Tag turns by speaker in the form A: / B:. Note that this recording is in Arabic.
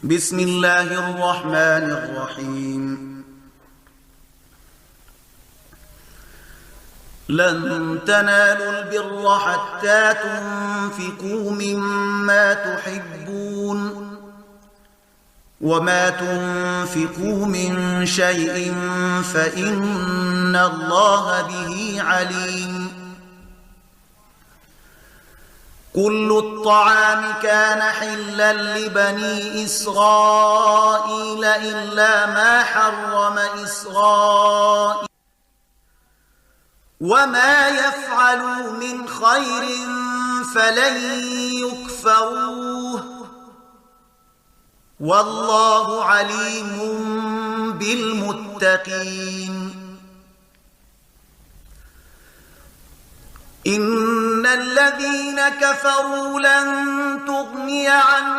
A: بسم الله الرحمن الرحيم لن تنالوا البر حتى تنفقوا مما تحبون وما تنفقوا من شيء فإن الله به عليم كل الطعام كان حلا لبني إسرائيل إلا ما حرم إسرائيل وما يفعلوا من خير فلن يكفروه والله عليم بالمتقين إن الذين كفروا لن تغني عنهم